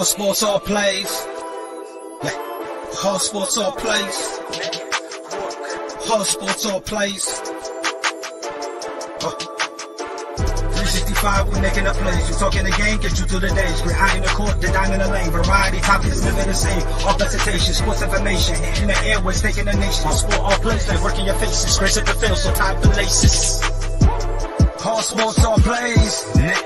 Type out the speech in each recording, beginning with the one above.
Hard sports all plays. Yeah. Hard sports all plays. Hard sports all plays. 365, we making up plays. You talking the game, get you to the days. We're high in the court, the dime in the lane. Variety topics, living the same. All presentation, sports information. In the airways, taking the nation. Hard sport all plays, like working your faces. Grace at the field, so tie the laces. Hard sports all plays. Yeah.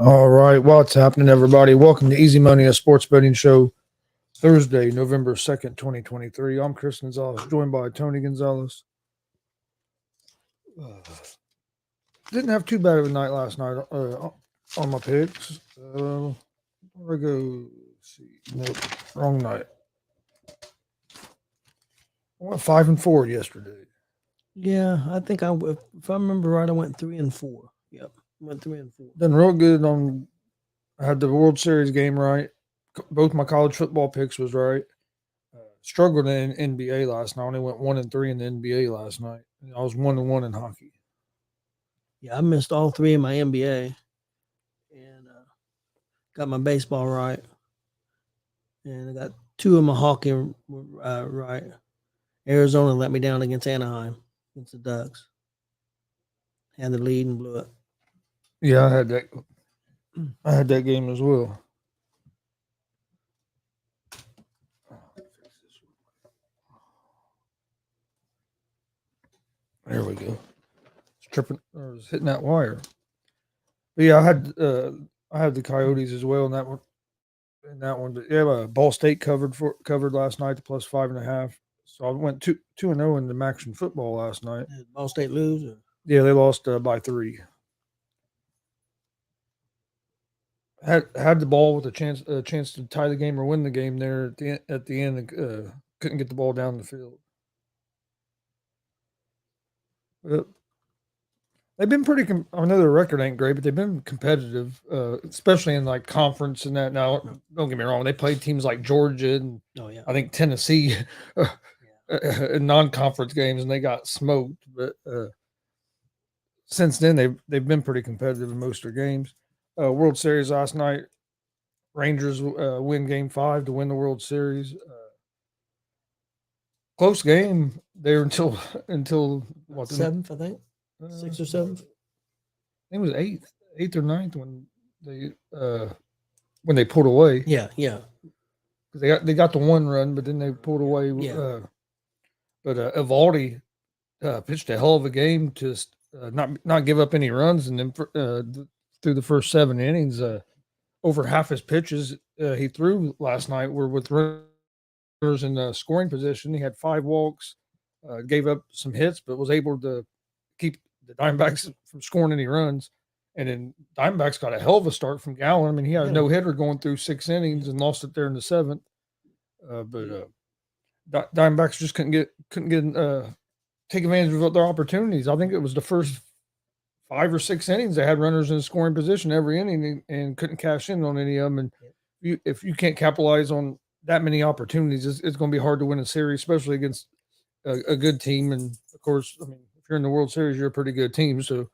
All right, what's happening, everybody? Welcome to Easy Money, a sports betting show, Thursday, November 2nd, 2023. I'm Chris Gonzalez, joined by Tony Gonzalez. Didn't have too bad of a night last night on my picks. Where I go? Let's see. Nope, wrong night. I went 5-4 yesterday. Yeah, I think if I remember right, I went 3-4. Yep, went 3-4. Done real good on. I had the World Series game right. Both my college football picks was right. Struggled in NBA last night. I only went 1-3 in the NBA last night. I was 1-1 in hockey. Yeah, I missed all three in my NBA, and got my baseball right, and I got two of my hockey right. Arizona let me down against Anaheim, against the Ducks. Had the lead and blew it. Yeah, I had that game as well. There we go. It's tripping or was hitting that wire. But yeah, I had the Coyotes as well in that one. But yeah, Ball State covered last night to plus 5.5. So I went 2-0 in the Action football last night. Did Ball State lose? Or? Yeah, they lost by 3. Had the ball with a chance to tie the game or win the game there at the end. Couldn't get the ball down the field. They've been pretty. I know their record ain't great, but they've been competitive, especially in like conference and that. Now, don't get me wrong; they played teams like Georgia and I think Tennessee in non-conference games, and they got smoked. But since then, they've been pretty competitive in most of their games. World Series last night, Rangers win Game 5 to win the World Series. Close game there until what, 7th, I think. 6th or 7th. I think it was 8th or 9th when they pulled away. Yeah. Because they got the one run, but then they pulled away. Yeah. But Evaldi pitched a hell of a game to not give up any runs, and then through the first 7 innings, over half his pitches he threw last night were with runners in scoring position. He had 5 walks, gave up some hits, but was able to keep the Diamondbacks from scoring any runs. And then Diamondbacks got a hell of a start from Gallen. I mean, he had a no-hitter going through 6 innings and lost it there in the 7th. But Diamondbacks just couldn't take advantage of their opportunities. I think it was the first 5 or 6 innings they had runners in scoring position every inning and couldn't cash in on any of them. And if you can't capitalize on that many opportunities, it's going to be hard to win a series, especially against a good team. And of course, I mean, if you're in the World Series, you're a pretty good team. So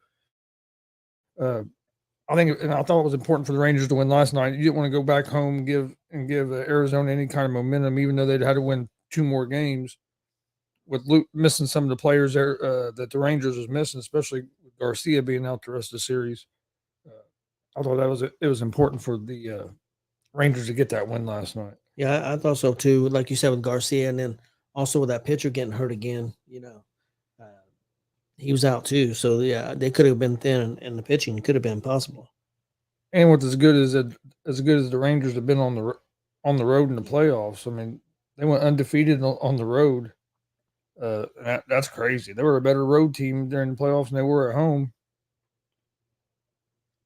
I think, and I thought it was important for the Rangers to win last night. You didn't want to go back home and give Arizona any kind of momentum, even though they'd had to win 2 more games with Luke missing some of the players there that the Rangers was missing, especially with Garcia being out the rest of the series. I thought it was important for the Rangers to get that win last night. Yeah, I thought so too. Like you said with Garcia, and then also with that pitcher getting hurt again. Uh, he was out too. So yeah, they could have been thin, and the pitching could have been possible. And what's as good as the Rangers have been on the road in the playoffs. I mean, they went undefeated on the road. That's crazy. They were a better road team during the playoffs than they were at home.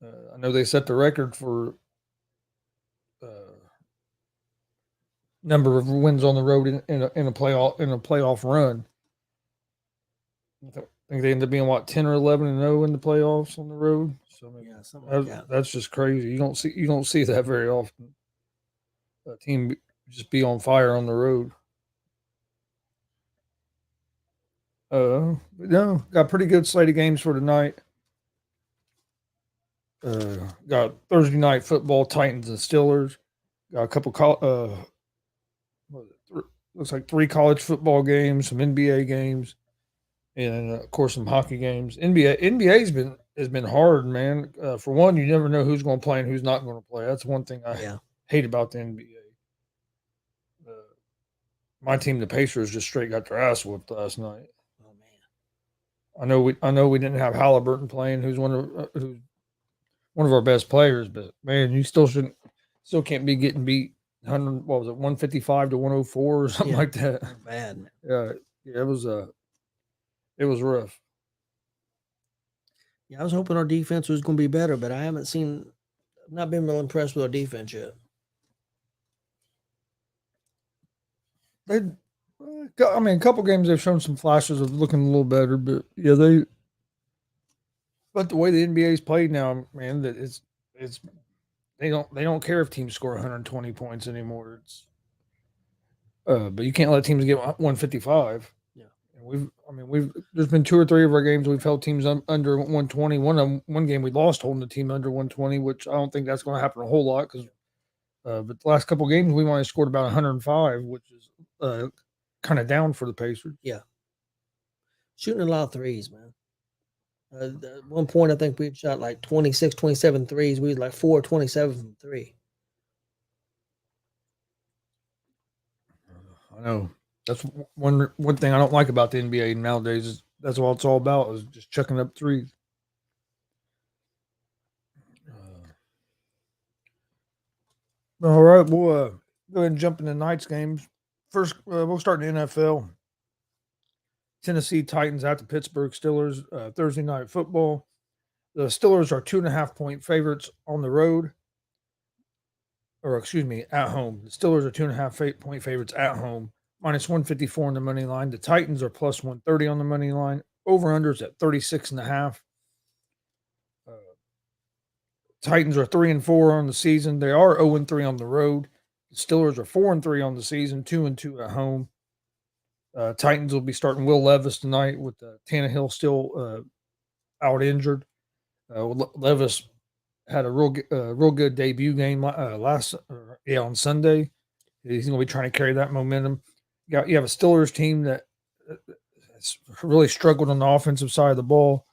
I know they set the record for number of wins on the road in a playoff run. I think they ended up being 10 or 11-0 in the playoffs on the road. So I mean, Yeah, something like that. that's just crazy. You don't see that very often. A team just be on fire on the road. No, got a pretty good slate of games for tonight. Got Thursday night football, Titans and Steelers. Got a couple looks like 3 college football games, some NBA games, and of course some hockey games. NBA has been hard, man. For one, you never know who's going to play and who's not going to play. That's one thing I hate about the NBA. My team, the Pacers, just straight got their ass whooped last night. Oh man, I know we didn't have Halliburton playing, who's one of our best players, but man, you still can't be getting beat 100. What was it, 155 to 104 or something like that? Bad. Man. Yeah, it was rough. Yeah, I was hoping our defense was going to be better, but I've not been real impressed with our defense yet. A couple games they've shown some flashes of looking a little better, but yeah, but the way the NBA's played now, man, that it's they don't care if teams score 120 points anymore. But you can't let teams get 155. Yeah, and there's been 2 or 3 of our games we've held teams under 120. One game we lost holding the team under 120, which I don't think that's going to happen a whole lot because. But the last couple of games, we've only scored about 105, which is kind of down for the Pacers. Yeah. Shooting a lot of threes, man. At one point, I think we shot like 26, 27 threes. We was like 4-27 from 3. I know. That's one thing I don't like about the NBA nowadays. Is that's all it's all about is just chucking up threes. All right, we'll go ahead and jump into tonight's games. First, we'll start in the NFL. Tennessee Titans at the Pittsburgh Steelers, Thursday night football. The Steelers are 2.5-point favorites on the road. Or, excuse me, at home. The Steelers are 2.5-point favorites at home. Minus 154 on the money line. The Titans are plus 130 on the money line. Over-unders at 36.5. Titans are 3-4 on the season. They are 0-3 on the road. The Steelers are 4-3 on the season, 2-2 at home. Titans will be starting Will Levis tonight with Tannehill still out injured. Levis had a real good debut game on Sunday. He's going to be trying to carry that momentum. You have a Steelers team that has really struggled on the offensive side of the ball.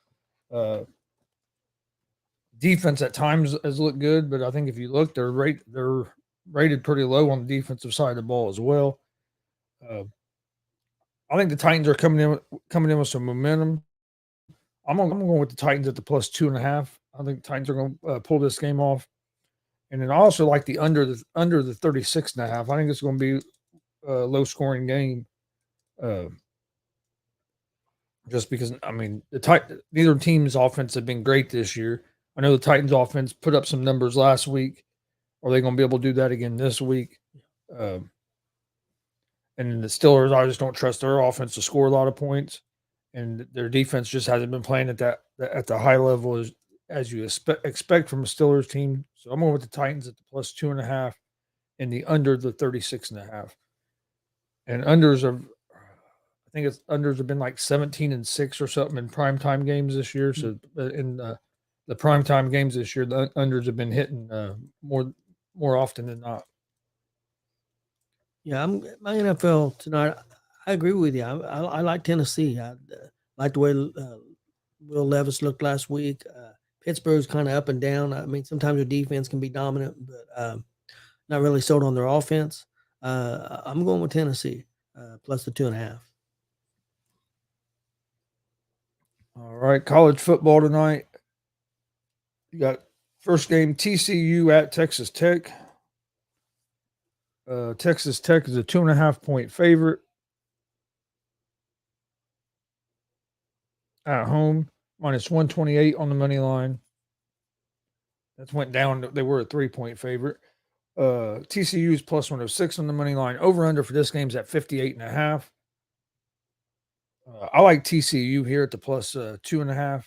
Defense at times has looked good, but I think if you look, they're rated pretty low on the defensive side of the ball as well. I think the Titans are coming in with some momentum. I'm going with the Titans at the plus 2.5. I think the Titans are going to pull this game off, and then I also like the under the 36.5. I think it's going to be a low scoring game. Just because neither team's offense have been great this year. I know the Titans offense put up some numbers last week. Are they going to be able to do that again this week? And the Steelers, I just don't trust their offense to score a lot of points, and their defense just hasn't been playing at the high level as you expect from a Steelers team. So I'm going with the Titans at the plus 2.5 and the under the 36.5. And unders have been like 17-6 or something in primetime games this year. So in the primetime games this year, the unders have been hitting more often than not. Yeah, my NFL tonight. I agree with you. I like Tennessee. I like the way Will Levis looked last week. Pittsburgh's kind of up and down. I mean, sometimes their defense can be dominant, but not really sold on their offense. I'm going with Tennessee plus the 2.5. All right, college football tonight. You got first game TCU at Texas Tech. Texas Tech is a 2.5-point favorite at home, minus 128 on the money line. That's went down. They were a 3-point favorite. TCU is plus 106 on the money line. Over under for this game is at 58.5. I like TCU here at the plus 2.5.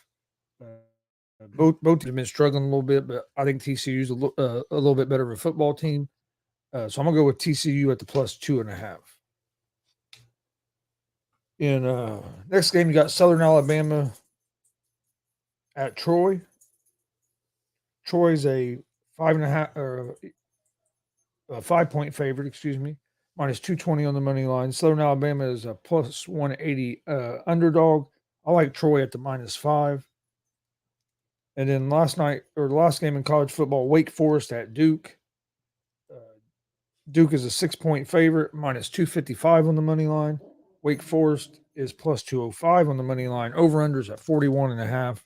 Both have been struggling a little bit, but I think TCU is a little bit better of a football team. So I'm gonna go with TCU at the plus 2.5. In next game, you got Southern Alabama at Troy. Troy's a 5.5 or a 5-point favorite, excuse me, minus 220 on the money line. Southern Alabama is a plus 180 underdog. I like Troy at the minus 5. And then the last game in college football, Wake Forest at Duke. Duke is a 6-point favorite, minus 255 on the money line. Wake Forest is plus 205 on the money line. Over-unders at 41.5.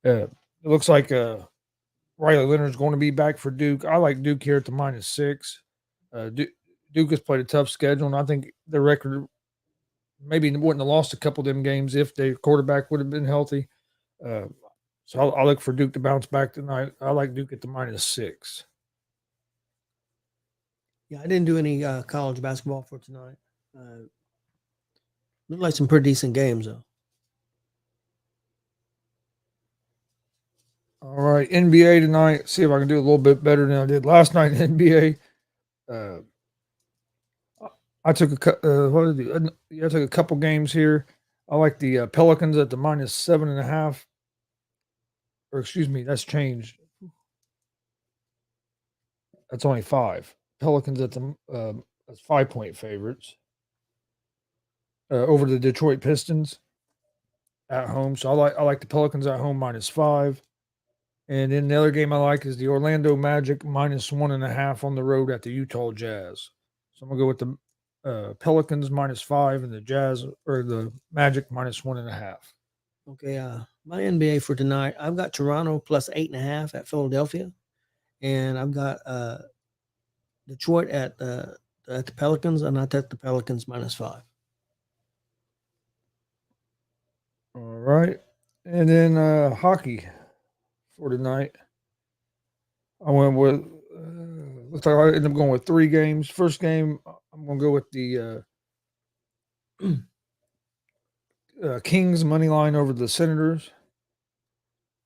It looks like Riley Leonard's going to be back for Duke. I like Duke here at the minus 6. Duke has played a tough schedule, and I think their record maybe wouldn't have lost a couple of them games if their quarterback would have been healthy. So I'll look for Duke to bounce back tonight. I like Duke at the minus 6. Yeah, I didn't do any college basketball for tonight. Looked like some pretty decent games, though. All right, NBA tonight. See if I can do a little bit better than I did last night in NBA. I took I took a couple games here. I like the Pelicans at the minus 7.5. Or excuse me, that's changed. That's only 5. Pelicans at the as 5-point favorites over the Detroit Pistons at home. So I like the Pelicans at home minus 5. And then the other game I like is the Orlando Magic minus 1.5 on the road at the Utah Jazz. So I'm gonna go with the Pelicans minus 5 and the Jazz or the Magic minus 1.5. Okay, my NBA for tonight, I've got Toronto plus 8.5 at Philadelphia, and I've got Detroit at the Pelicans, and I took the Pelicans minus 5. All right, and then hockey for tonight. I went with looks like I ended up going with 3 games. First game, I'm going to go with the Kings money line over the Senators.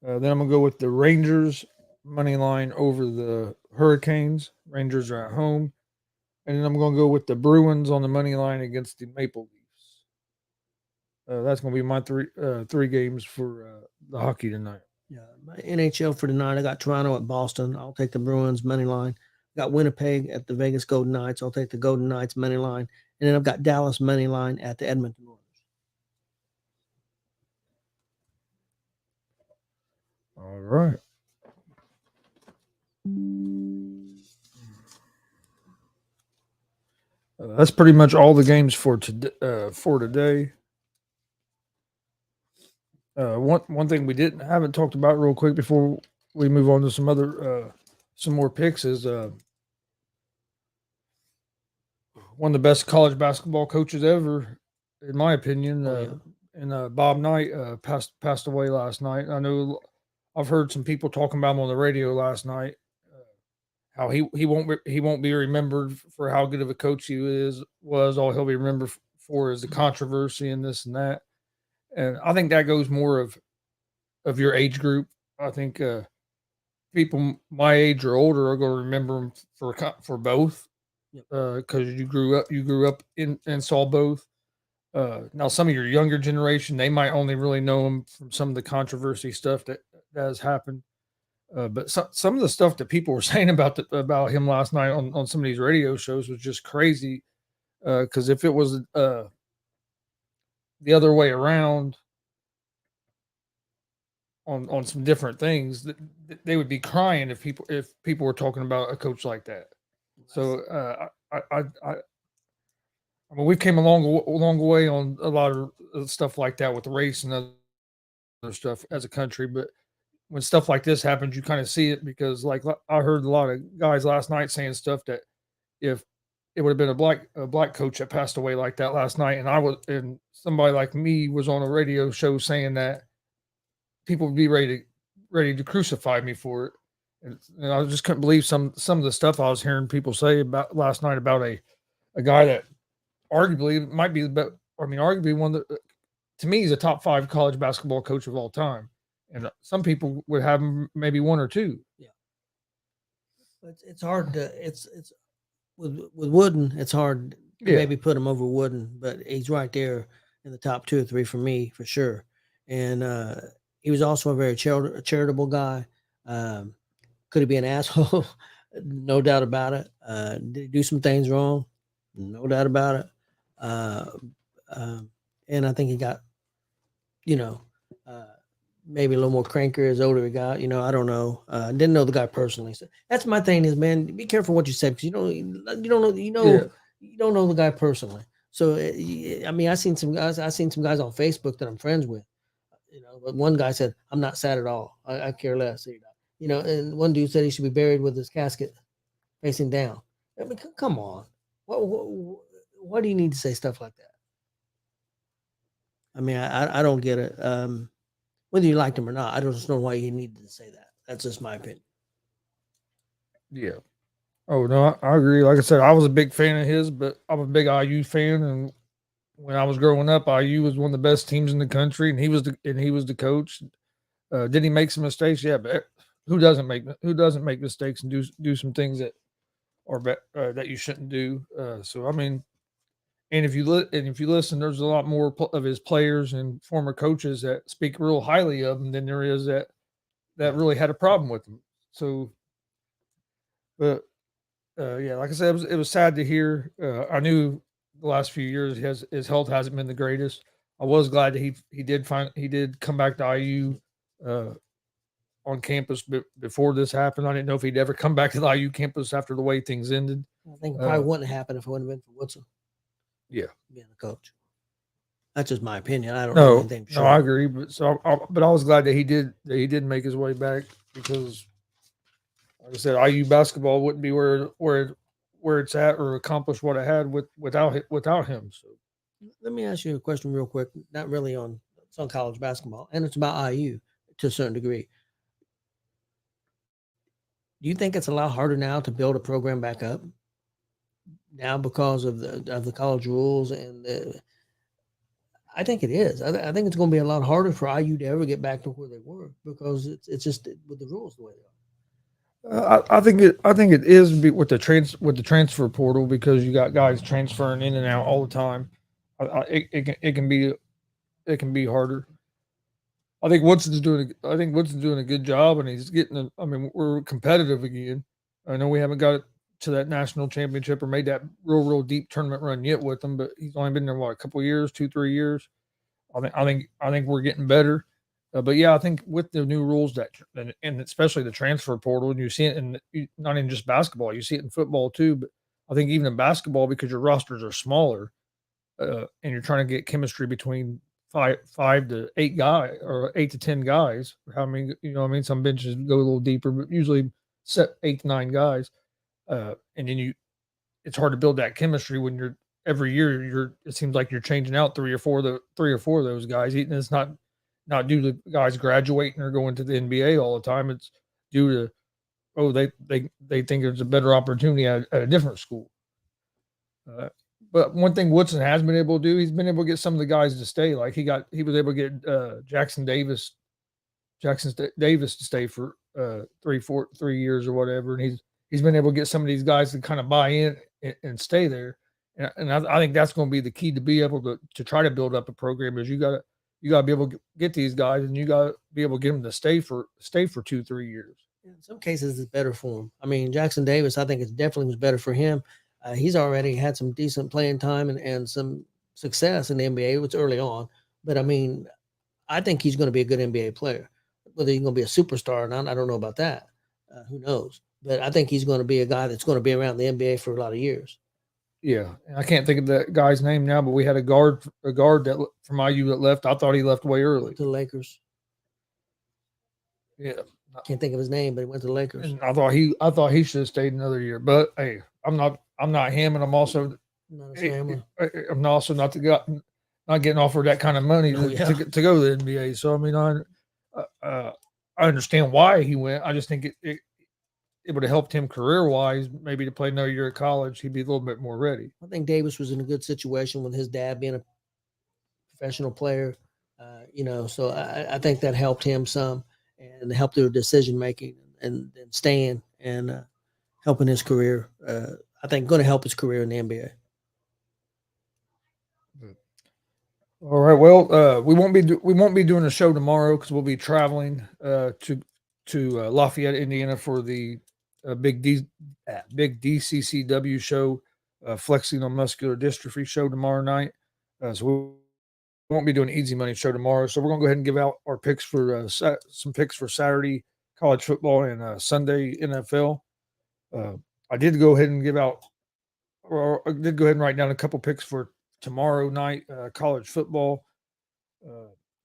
Then I'm going to go with the Rangers money line over the Hurricanes. Rangers are at home. And then I'm going to go with the Bruins on the money line against the Maple Leafs. That's going to be my three games for the hockey tonight. Yeah, my NHL for tonight, I got Toronto at Boston. I'll take the Bruins money line. Got Winnipeg at the Vegas Golden Knights. I'll take the Golden Knights money line. And then I've got Dallas money line at the Edmonton Oilers. All right. That's pretty much all the games for today. One thing we haven't talked about real quick before we move on to some more picks is one of the best college basketball coaches ever, in my opinion. And Bob Knight passed away last night. I know I've heard some people talking about him on the radio last night. How he won't be remembered for how good of a coach he was. All he'll be remembered for is the controversy and this and that. And I think that goes more of your age group. I think people my age or older are going to remember him for both, because you grew up and saw both. Now, some of your younger generation, they might only really know him from some of the controversy stuff that has happened. But some of the stuff that people were saying about him last night on some of these radio shows was just crazy. Because if it was the other way around on some different things, they would be crying if people were talking about a coach like that. So I mean, we've came a long way on a lot of stuff like that with race and other stuff as a country, but when stuff like this happens, you kind of see it because, like, I heard a lot of guys last night saying stuff that if it would have been a black coach that passed away like that last night, and somebody like me was on a radio show saying that, people would be ready to crucify me for it, and I just couldn't believe some of the stuff I was hearing people say about last night about a guy that arguably might be the best. I mean, arguably one of the, to me, he's a top 5 college basketball coach of all time. And some people would have him maybe 1 or 2. Yeah. It's hard to, it's with Wooden, it's hard to maybe put him over Wooden, but he's right there in the top 2 or 3 for me, for sure. And he was also a very charitable guy. Could he be an asshole? No doubt about it. Did he do some things wrong? No doubt about it. And I think he got, maybe a little more crankier as older he got. I don't know. Didn't know the guy personally. So that's my thing is, man, be careful what you say because you don't know you don't know the guy personally. So I mean, I seen some guys on Facebook that I'm friends with. But one guy said, "I'm not sad at all. I care less." And one dude said he should be buried with his casket facing down. I mean, come on. Why do you need to say stuff like that? I mean, I don't get it. Whether you liked him or not, I don't know why you needed to say that. That's just my opinion. Yeah. Oh no, I agree. Like I said, I was a big fan of his, but I'm a big IU fan, and when I was growing up, IU was one of the best teams in the country, and he was the coach. Did he make some mistakes? Yeah, but who doesn't make mistakes and do some things that are that you shouldn't do? So I mean, and if you listen, there's a lot more of his players and former coaches that speak real highly of him than there is that really had a problem with him. So, but yeah, like I said, it was sad to hear. I knew the last few years his health hasn't been the greatest. I was glad that he did come back to IU on campus before this happened. I didn't know if he'd ever come back to the IU campus after the way things ended. I think it probably wouldn't have happened if it wouldn't have been for Woodson. Yeah, being a coach. That's just my opinion. I don't know anything. No, I agree. But I was glad that he did make his way back because, like I said, IU basketball wouldn't be where it's at or accomplish what it had without him. So, let me ask you a question real quick. Not really it's on college basketball, and it's about IU to a certain degree. Do you think it's a lot harder now to build a program back up now because of the college rules? And I think it is. I think it's going to be a lot harder for IU to ever get back to where they were because it's just with the rules the way they are. I think it is with the transfer portal because you got guys transferring in and out all the time. It can be harder. I think Woodson's doing a good job, and he's getting. I mean, we're competitive again. I know we haven't got it to that national championship or made that real deep tournament run yet with him, but he's only been there a couple of years, 2-3 years. I think we're getting better. But yeah, I think with the new rules and especially the transfer portal, and you see it in not in just basketball, you see it in football too. But I think even in basketball, because your rosters are smaller, and you're trying to get chemistry between 5 to 8 guys or 8 to 10 guys. How many? Some benches go a little deeper, but usually set 8 to 9 guys. And then it's hard to build that chemistry when you're every year. It seems like you're changing out 3 or 4 of those guys. And it's not due to guys graduating or going to the NBA all the time. It's due to they think there's a better opportunity at a different school. But one thing Woodson has been able to do, he's been able to get some of the guys to stay. Like he was able to get Jackson Davis to stay for 3 years or whatever, and he's been able to get some of these guys to kind of buy in and stay there. And I think that's going to be the key to be able to try to build up a program is you got you got to be able to get these guys, and you got to be able to get them to stay for 2-3 years. In some cases, it's better for him. I mean, Jackson Davis, I think it definitely was better for him. He's already had some decent playing time and some success in the NBA. It was early on, but I mean, I think he's going to be a good NBA player. Whether he's going to be a superstar or not, I don't know about that. Who knows? But I think he's going to be a guy that's going to be around the NBA for a lot of years. Yeah, and I can't think of that guy's name now, but we had a guard that from IU that left. I thought he left way early to the Lakers. Yeah, can't think of his name, but he went to the Lakers. And I thought he should have stayed another year. But hey, I'm not him, and I'm also I'm also not the guy, not getting offered that kind of money to go to the NBA. So I mean, I understand why he went. I just think it would have helped him career wise, maybe to play another year at college. He'd be a little bit more ready. I think Davis was in a good situation with his dad being a professional player, so I think that helped him some and helped their decision making and staying and helping his career. I think going to help his career in the NBA. All right. Well, we won't be doing a show tomorrow because we'll be traveling to Lafayette, Indiana for the big DCCW show, flexing on muscular dystrophy show tomorrow night. So we won't be doing an easy money show tomorrow. So we're gonna go ahead and give out our picks for some picks for Saturday college football and Sunday NFL. I did go ahead and write down a couple picks for tomorrow night college football.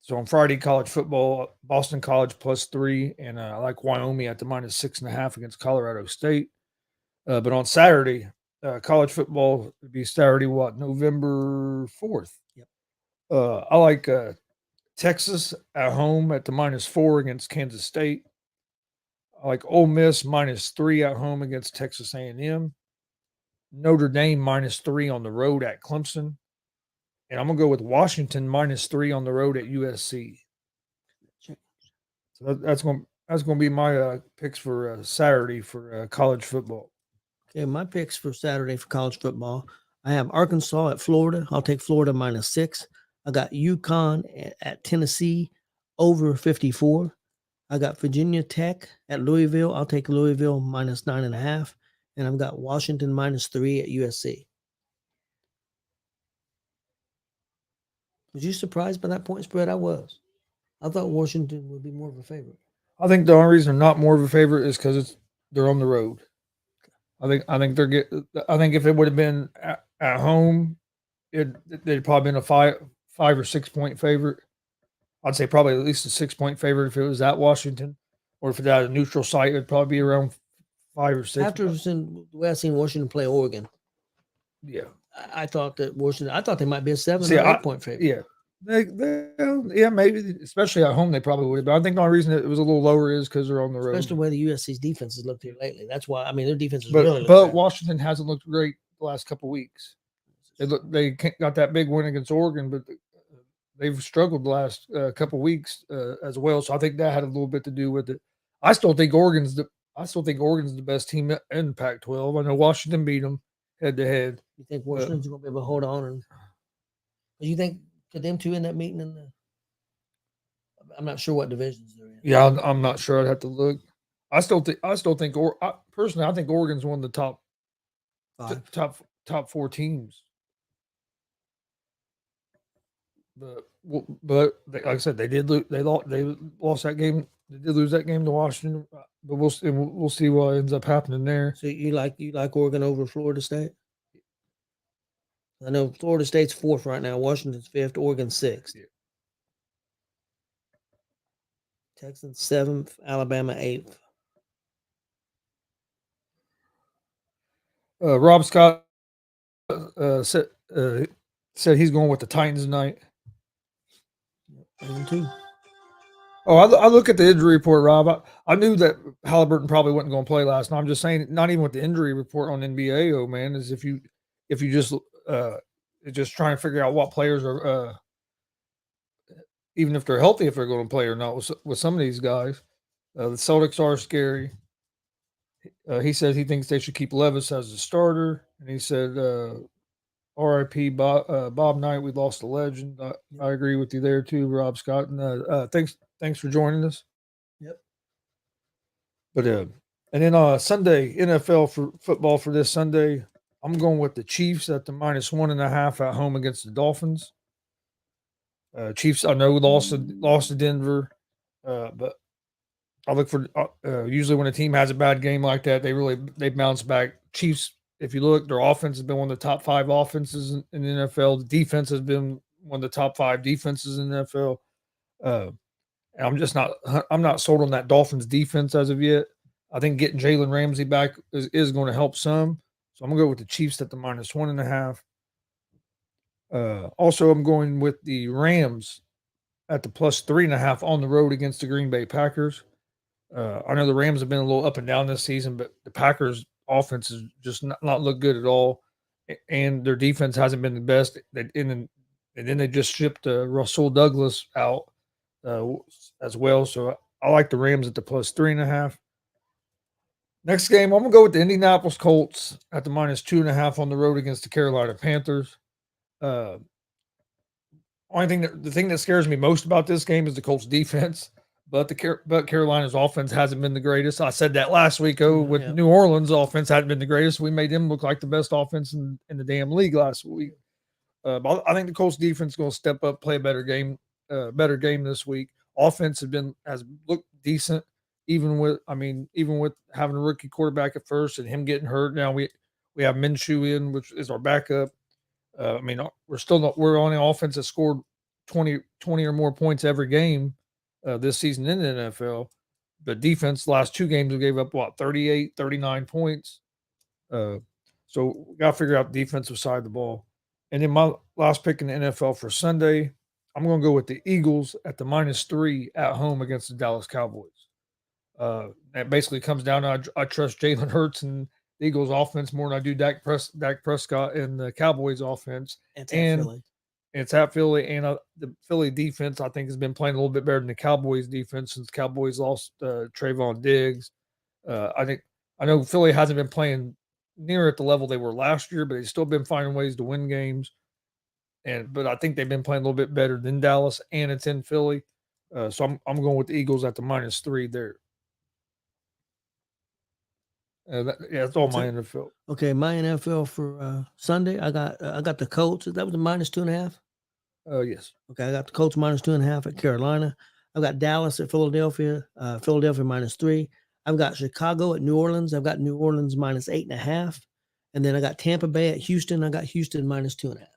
So on Friday, college football, Boston College +3, and I like Wyoming at the -6.5 against Colorado State. But on Saturday, college football would be Saturday, November 4th. Yep. I like Texas at home at the -4 against Kansas State. I like Ole Miss -3 at home against Texas A&M. Notre Dame -3 on the road at Clemson. And I'm going to go with Washington -3 on the road at USC. So that's going to be my picks for Saturday for college football. Okay, my picks for Saturday for college football. I have Arkansas at Florida. I'll take Florida -6. I got UConn at Tennessee over 54. I got Virginia Tech at Louisville. I'll take Louisville -9.5. And I've got Washington -3 at USC. Was you surprised by that point spread? I was. I thought Washington would be more of a favorite. I think the only reason they're not more of a favorite is because they're on the road. I think if it would have been at home, they'd probably been a 5 or 6 point favorite. I'd say probably at least a 6 point favorite if it was at Washington, or if it had a neutral site, it'd probably be around 5 or 6. After the way I've seen Washington play Oregon, yeah, I thought they might be a 7 or 8 point favorite. Yeah. Maybe, especially at home, they probably would. But I think the only reason it was a little lower is because they're on the road. Especially the way the USC's defense has looked here lately. That's why. I mean, their defense is But Washington hasn't looked great the last couple of weeks. They got that big win against Oregon, but they've struggled the last couple of weeks as well. So I think that had a little bit to do with it. I still think Oregon's the best team in Pac-12. I know Washington beat them head to head. You think Washington's going to be able to hold on? And you think could them two end up meeting in the? I'm not sure what divisions they're in. Yeah, I'm not sure. I'd have to look. I still think personally, I think Oregon's one of the top 4 teams. But like I said, they did lose. They lost that game. They did lose that game to Washington. But we'll see what ends up happening there. So you like Oregon over Florida State? I know Florida State's 4th right now. Washington's 5th. Oregon's 6th. Yeah. Texans 7th. Alabama 8th. Rob Scott said he's going with the Titans tonight. Too. Oh, I look at the injury report, Rob. I knew that Halliburton probably wasn't going to play last night. I'm just saying, not even with the injury report on NBA. Oh man, is if you just trying to figure out what players are, even if they're healthy, if they're going to play or not with some of these guys. The Celtics are scary. He said he thinks they should keep Levis as a starter, and he said R.I.P. Bob Knight. We lost a legend. I agree with you there too, Rob Scott. And thanks for joining us. Yep. But and then Sunday NFL for football for this Sunday, I'm going with the Chiefs at the -1.5 at home against the Dolphins. Chiefs, I know lost to Denver, but I look for usually when a team has a bad game like that, they bounce back. Chiefs, if you look, their offense has been one of the top 5 offenses in the NFL. The defense has been one of the top 5 defenses in the NFL. And I'm not sold on that Dolphins defense as of yet. I think getting Jalen Ramsey back is going to help some. So I'm gonna go with the Chiefs at the -1.5. Also, I'm going with the Rams at the +3.5 on the road against the Green Bay Packers. I know the Rams have been a little up and down this season, but the Packers' offense has just not looked good at all, and their defense hasn't been the best. And then they just shipped Russell Douglas out as well. So I like the Rams at the +3.5. Next game, I'm gonna go with the Indianapolis Colts at the -2.5 on the road against the Carolina Panthers. Uh, the thing that scares me most about this game is the Colts defense, but Carolina's offense hasn't been the greatest. I said that last week. With New Orleans' offense hadn't been the greatest. We made them look like the best offense in the damn league last week. But I think the Colts defense is going to step up, play a better game this week. Offense has looked decent, even with having a rookie quarterback at first and him getting hurt. Now we have Minshew in, which is our backup. We're on an offense that scored 20 or more points every game this season in the NFL. The defense last 2 games we gave up 38, 39 points. So we got to figure out the defensive side of the ball. And then my last pick in the NFL for Sunday, I'm going to go with the Eagles at the -3 at home against the Dallas Cowboys. That basically comes down to I trust Jalen Hurts and the Eagles offense more than I do Dak Prescott and the Cowboys offense. It's at Philly. It's at Philly, and the Philly defense I think has been playing a little bit better than the Cowboys defense since the Cowboys lost Trayvon Diggs. I know Philly hasn't been playing near at the level they were last year, but they've still been finding ways to win games. But I think they've been playing a little bit better than Dallas, and it's in Philly. So I'm going with the Eagles at the -3 there. That's all my NFL. Okay, my NFL for Sunday, I got the Colts. That was the -2.5. Yes. Okay, I got the Colts -2.5 at Carolina. I've got Dallas at Philadelphia. Philadelphia -3. I've got Chicago at New Orleans. I've got New Orleans -8.5, and then I got Tampa Bay at Houston. I got Houston -2.5.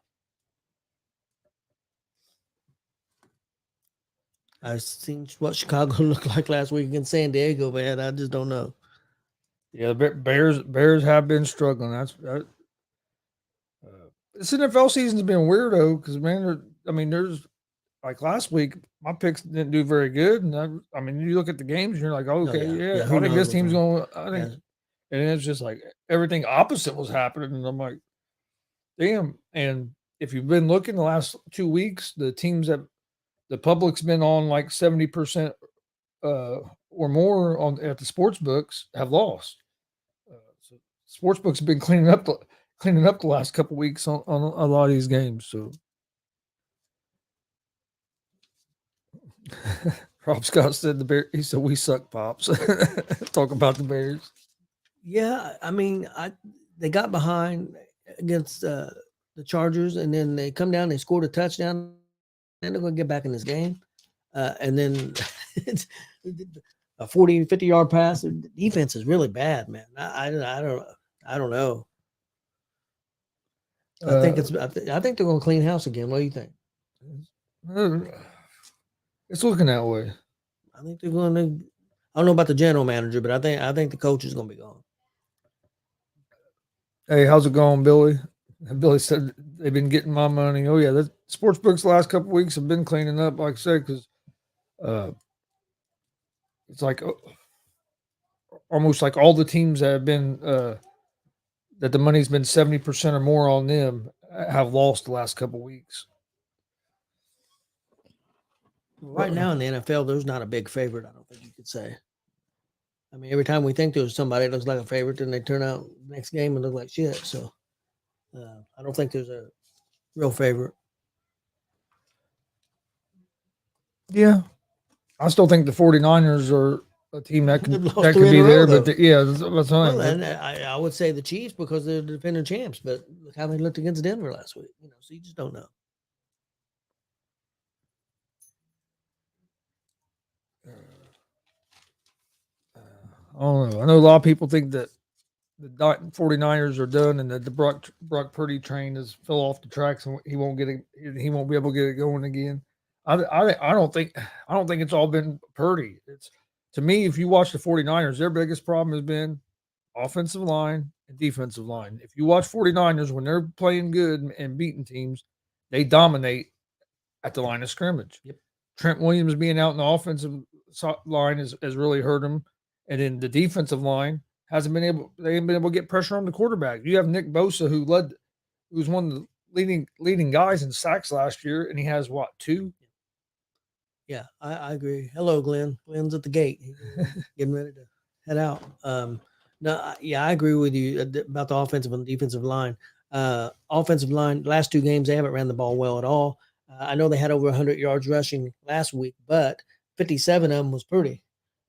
I've seen what Chicago looked like last week against San Diego, man. I just don't know. Yeah, the Bears have been struggling. This NFL season's been weird though, because there's like last week, my picks didn't do very good, and you look at the games, and you're like, okay, I think this team's going. And it's just like everything opposite was happening, and I'm like, damn. And if you've been looking the last 2 weeks, the teams that the public's been on like 70% or more at the sports books have lost. So sports books have been cleaning up the last couple of weeks on a lot of these games. So Rob Scott said he said we suck, Pops. Talk about the Bears. Yeah, they got behind against the Chargers, and then they come down, they scored a touchdown, and they're going to get back in this game. And then a 40, 50-yard pass. The defense is really bad, man. I don't know. I think they're going to clean house again. What do you think? It's looking that way. I think they're going to. I don't know about the general manager, but I think the coach is going to be gone. Hey, how's it going, Billy? Billy said they've been getting my money. Oh yeah, the sports books the last couple of weeks have been cleaning up, like I said, because it's like almost like all the teams that have been that the money's been 70% or more on them have lost the last couple of weeks. Right now in the NFL, there's not a big favorite, I don't think you could say. Every time we think there's somebody that looks like a favorite, then they turn out next game and look like shit. So I don't think there's a real favorite. Yeah. I still think the 49ers are a team that They've lost could 3 in be a row, there, though. but yeah, that's what I'm saying. Well, and I would say the Chiefs because they're the defending champs, but look how they looked against Denver last week. So you just don't know. I don't know. I know a lot of people think that the 49ers are done and that the Brock Purdy train has fell off the tracks and he won't he won't be able to get it going again. I don't think it's all been Purdy. It's, to me, if you watch the 49ers, their biggest problem has been offensive line and defensive line. If you watch 49ers when they're playing good and beating teams, they dominate at the line of scrimmage. Yep. Trent Williams being out in the offensive line has really hurt him. And then the defensive line they haven't been able to get pressure on the quarterback. You have Nick Bosa who's one of the leading guys in sacks last year, and he has what, 2? Yeah, I agree. Hello, Glenn. Glenn's at the gate, getting ready to head out. I agree with you about the offensive and defensive line. Offensive line, last 2 games, they haven't ran the ball well at all. I know they had over 100 yards rushing last week, but 57 of them was Purdy.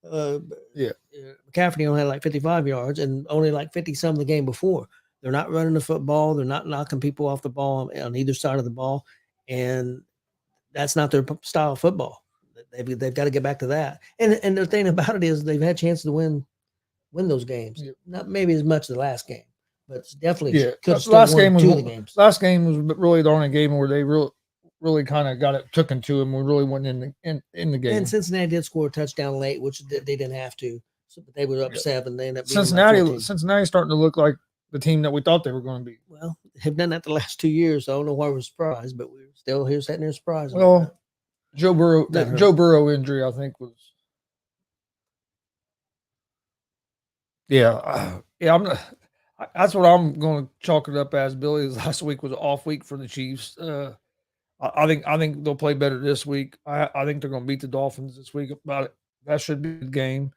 McCaffrey only had like 55 yards and only like 50 some the game before. They're not running the football. They're not knocking people off the ball on either side of the ball. And that's not their style of football. They've got to get back to that. And the thing about it is they've had chances to win those games. Yeah. Not maybe as much the last game, but it's definitely could have last game was 2 of the games. Last game was really the only game where they really kind of got it took into them. We really went in the game. And Cincinnati did score a touchdown late, which they didn't have to. So, but they were up 7. They ended up beating Cincinnati's starting to look like the team that we thought they were going to be. Well, they've done that the last 2 years. So I don't know why we're surprised, but we're still here sitting there surprised. Well, Joe Burrow injury, I think, was. Yeah. That's what I'm going to chalk it up as. Billy, last week was an off week for the Chiefs. I think they'll play better this week. I think they're going to beat the Dolphins this week. That should be the game.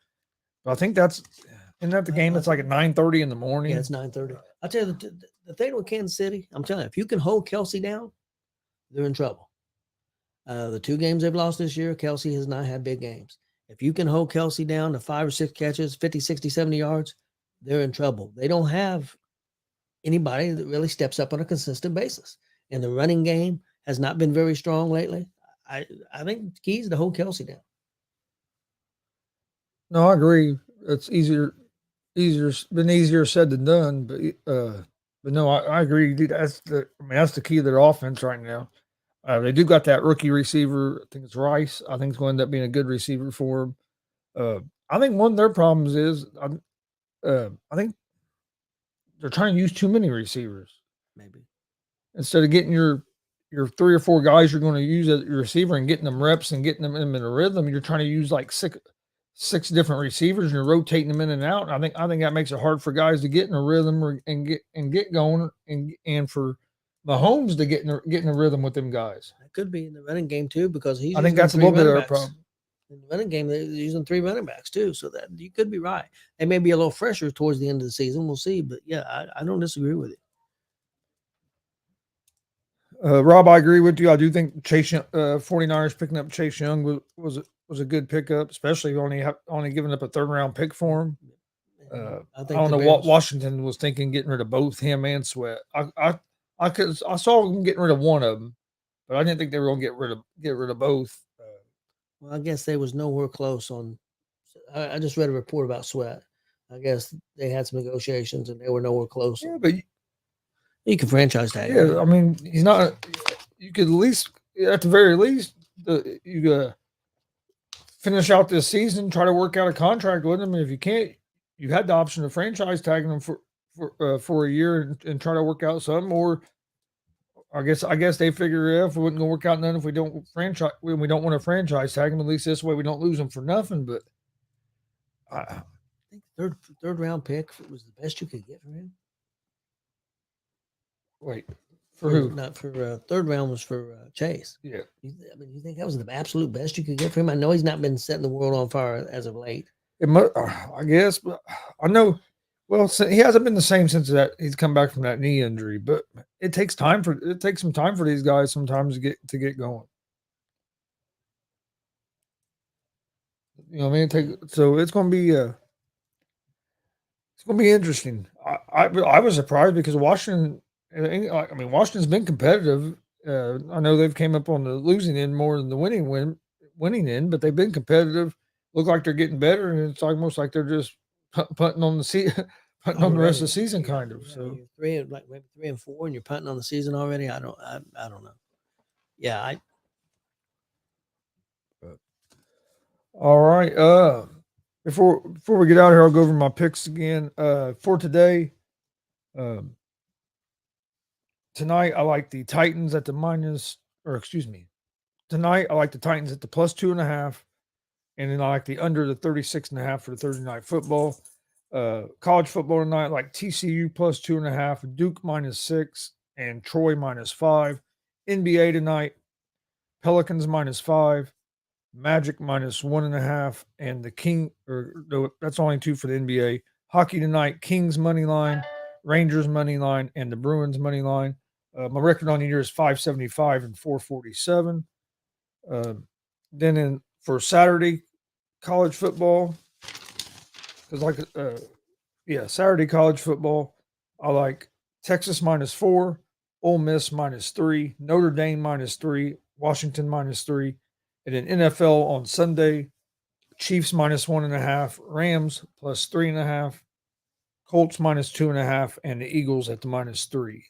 But I think isn't that the game that's like at 9:30 in the morning? Yeah, it's 9:30. I'll tell you the thing with Kansas City. I'm telling you, if you can hold Kelsey down, they're in trouble. The 2 games they've lost this year, Kelsey has not had big games. If you can hold Kelsey down to 5 or 6 catches, 50, 60, 70 yards, they're in trouble. They don't have anybody that really steps up on a consistent basis. And the running game has not been very strong lately. I think the key is to hold Kelsey down. No, I agree. It's been easier said than done, but no, I agree. That's the key to their offense right now. They do got that rookie receiver. I think it's Rice. I think it's going to end up being a good receiver for them. I think one of their problems is I think they're trying to use too many receivers. Maybe instead of getting your 3 or 4 guys you're going to use as your receiver and getting them reps and getting them in a rhythm, you're trying to use like six different receivers and you're rotating them in and out. I think that makes it hard for guys to get in a rhythm and get going and for Mahomes to get in a rhythm with them guys. That could be in the running game too, because I think that's a little bit of a problem. In the running game, they're using 3 running backs too, so that you could be right. They may be a little fresher towards the end of the season. We'll see, but yeah, I don't disagree with you. Rob, I agree with you. I do think 49ers picking up Chase Young was a good pickup, especially only giving up a 3rd round pick for him. I don't know what Washington was thinking, getting rid of both him and Sweat. I saw them getting rid of one of them, but I didn't think they were going to get rid of both. Well, I guess they was nowhere close on. I just read a report about Sweat. I guess they had some negotiations and they were nowhere close. Yeah, but you can franchise tag. Yeah, I mean, he's not. You could at the very least, you finish out this season, try to work out a contract with him, and if you can't, you had the option of franchise tagging him for a year and try to work out something. Or I guess they figure if it wasn't going to work out none if we don't want to franchise tag him, at least this way we don't lose him for nothing. But I think third round pick was the best you could get from him. Wait, for who? Not for 3rd round was for Chase. Yeah. You think that was the absolute best you could get for him? I know he's not been setting the world on fire as of late. I guess, but I know. Well, he hasn't been the same since that he's come back from that knee injury, but it takes some time for these guys sometimes to get going. You know what I mean? So it's going to be interesting. I was surprised because Washington. I mean, Washington's been competitive. I know they've came up on the losing end more than the winning end, but they've been competitive. Look like they're getting better, and it's almost like they're just punting on the punting on the rest of the season, kind of. So you're maybe 3-4, and you're punting on the season already. I don't know. Yeah, all right. Before we get out here, I'll go over my picks again. For today, tonight I like the Titans at the tonight I like the Titans at the +2.5, and then I like the under the 36.5 for the Thursday night football. College football tonight, I like TCU +2.5, Duke -6, and Troy -5. NBA tonight, Pelicans -5. Magic -1.5, and the King, that's only 2 for the NBA. Hockey tonight, Kings money line, Rangers money line, and the Bruins money line. My record on the year is 575 and 447. Then for Saturday college football, Saturday college football, I like Texas -4, Ole Miss -3, Notre Dame -3, Washington -3. And then NFL on Sunday, Chiefs -1.5, Rams +3.5, Colts -2.5, and the Eagles at the -3.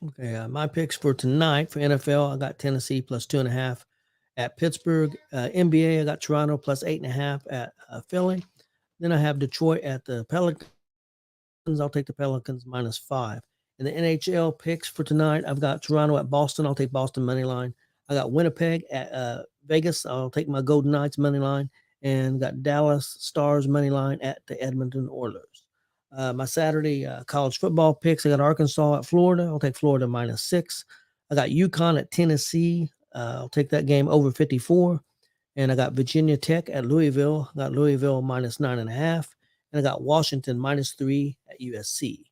Okay, my picks for tonight for NFL, I got Tennessee +2.5 at Pittsburgh. NBA, I got Toronto +8.5 at Philly. Then I have Detroit at the Pelicans. I'll take the Pelicans -5. In the NHL picks for tonight, I've got Toronto at Boston. I'll take Boston money line. I got Winnipeg at Vegas. I'll take my Golden Knights money line, and got Dallas Stars money line at the Edmonton Oilers. My Saturday college football picks, I got Arkansas at Florida. I'll take Florida -6. I got UConn at Tennessee. I'll take that game over 54. And I got Virginia Tech at Louisville. I got Louisville -9.5. And I got Washington -3 at USC.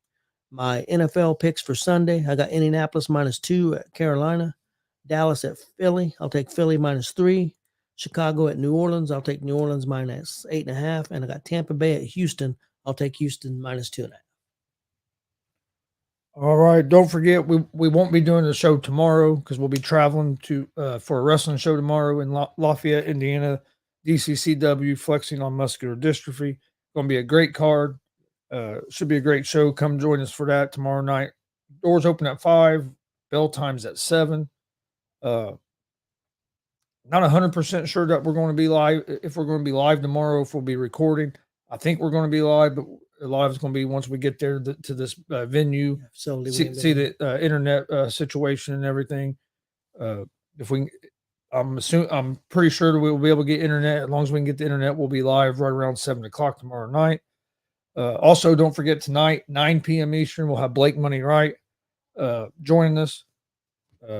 My NFL picks for Sunday, I got Indianapolis -2 at Carolina. Dallas at Philly. I'll take Philly -3. Chicago at New Orleans. I'll take New Orleans -8.5. And I got Tampa Bay at Houston. I'll take Houston -2.5. All right. Don't forget, we won't be doing the show tomorrow because we'll be traveling for a wrestling show tomorrow in Lafayette, Indiana, DCCW, flexing on muscular dystrophy. Going to be a great card. Should be a great show. Come join us for that tomorrow night. Doors open at 5. Bell time's at 7. Not 100% sure that we're going to be live. If we're going to be live tomorrow, if we'll be recording, I think we're going to be live, but live is going to be once we get there to this venue, see the internet situation and everything. I'm pretty sure that we'll be able to get internet. As long as we can get the internet, we'll be live right around 7:00 tomorrow night. Also, don't forget tonight, 9 p.m. Eastern, we'll have Blake Money Right joining us.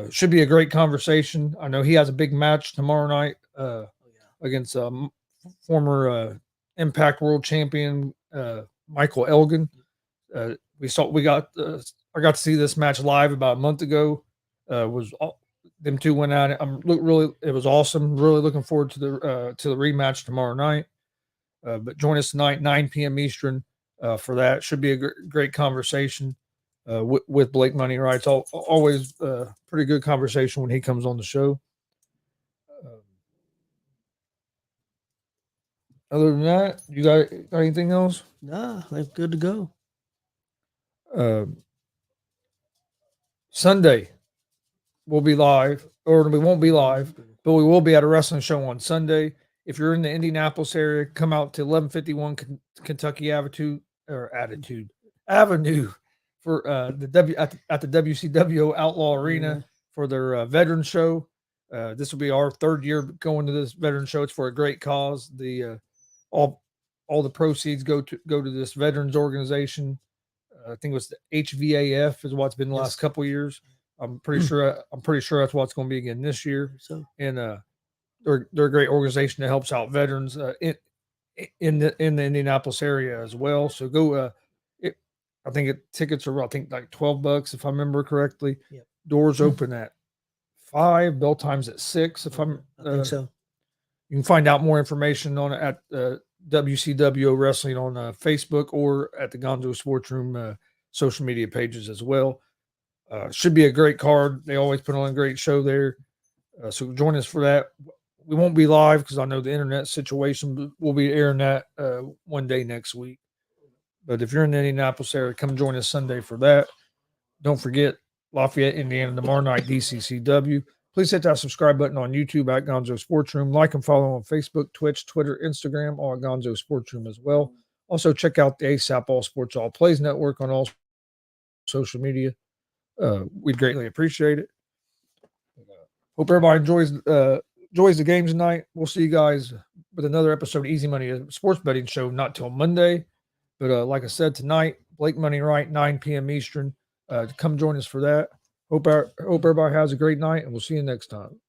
Should be a great conversation. I know he has a big match tomorrow night against former Impact World Champion Michael Elgin. I got to see this match live about a month ago. Them two went at it. It was awesome. Really looking forward to the rematch tomorrow night. But join us tonight, 9 p.m. Eastern, for that. Should be a great conversation with Blake Money Right. It's always pretty good conversation when he comes on the show. Other than that, you got anything else? Nah, that's good to go. Sunday, we'll be live, or we won't be live, but we will be at a wrestling show on Sunday. If you're in the Indianapolis area, come out to 1151 Kentucky Avenue for at the WCW Outlaw Arena for their veteran show. This will be our third year going to this veteran show. It's for a great cause. All the proceeds go to this veterans organization. I think it was the HVAF is what's been the last couple of years. I'm pretty sure that's what's going to be again this year. So, and they're a great organization that helps out veterans in the Indianapolis area as well. So go I think tickets are, I think, like $12 if I remember correctly. Yep. Doors open at 5, bell times at 6. If I'm, I think so. You can find out more information on it at WCWO Wrestling on Facebook or at the Gonzo Sports Room social media pages as well. Should be a great card. They always put on a great show there. So join us for that. We won't be live because I know the internet situation, but we'll be airing that one day next week. But if you're in the Indianapolis area, come join us Sunday for that. Don't forget Lafayette, Indiana, tomorrow night, DCCW. Please hit that subscribe button on YouTube at Gonzo Sports Room. Like and follow on Facebook, Twitch, Twitter, Instagram, all at Gonzo Sports Room as well. Also, check out the ASAP All Sports All Plays Network on all social media. We'd greatly appreciate it. Hope everybody enjoys the games tonight. We'll see you guys with another episode of Easy Money, a sports betting show, not till Monday. But like I said, tonight, Blake Money Right, 9 p.m. Eastern. Come join us for that. Hope everybody has a great night, and we'll see you next time.